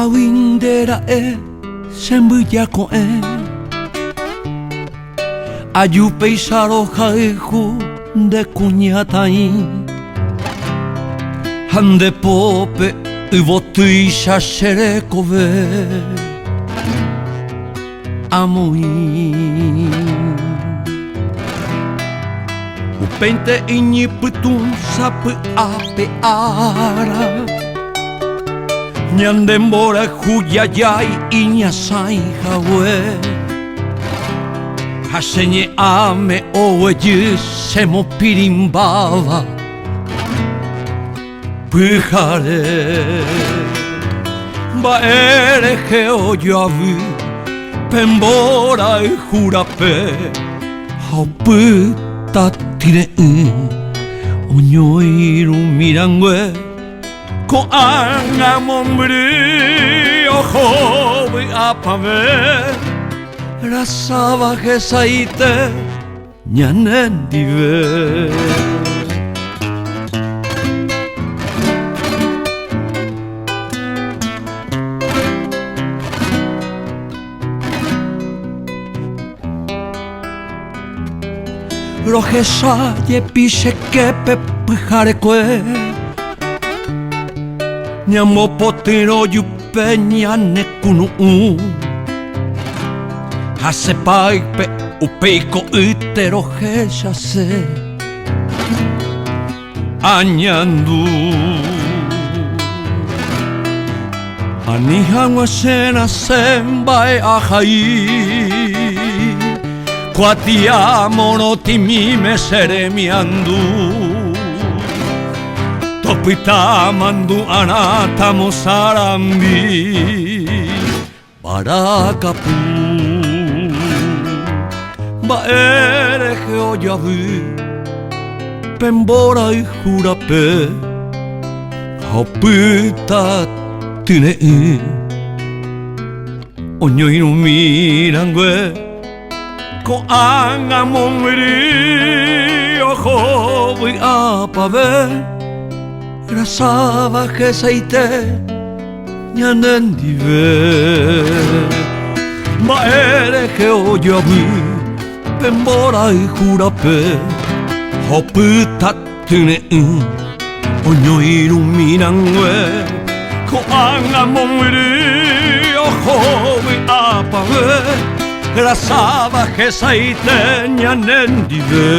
Awindera e sembuya ko e Ayu peisaro jaiku de kuñatai Hande pope uvotui shashere kove Amoi Upente inyi putun sapu ape ara Nyandembora huyayai inyasai hawe Hasenye ame owe semo pirimbava Pihare Baere geo yavu Pembora jurape Haupu tatire Onyoiru mirangue Ko anga mombri ojo voy a paver Rasaba que saite nyanen dive Rojesa ye pise que pepujare kue Nyamo potero yupe nyane kunu Hase paipe upeiko utero hesha se Anyandu Anihanwa sena sembae ahai Kuatiamo no timime seremiandu Topita mandu anata mo sarambi Barakapu Baere geo yavu Pembora i jurape Haupita tine Onyoiru mirangue Ko anga mongri Ojo voy a paver Rasaba que saite nyanen dive Baere geo yavu Pembora i jurape Hopu tatune Onyoiru mirangue Ko anga mongri Ojo voy a paver Rasaba que saite nyanen dive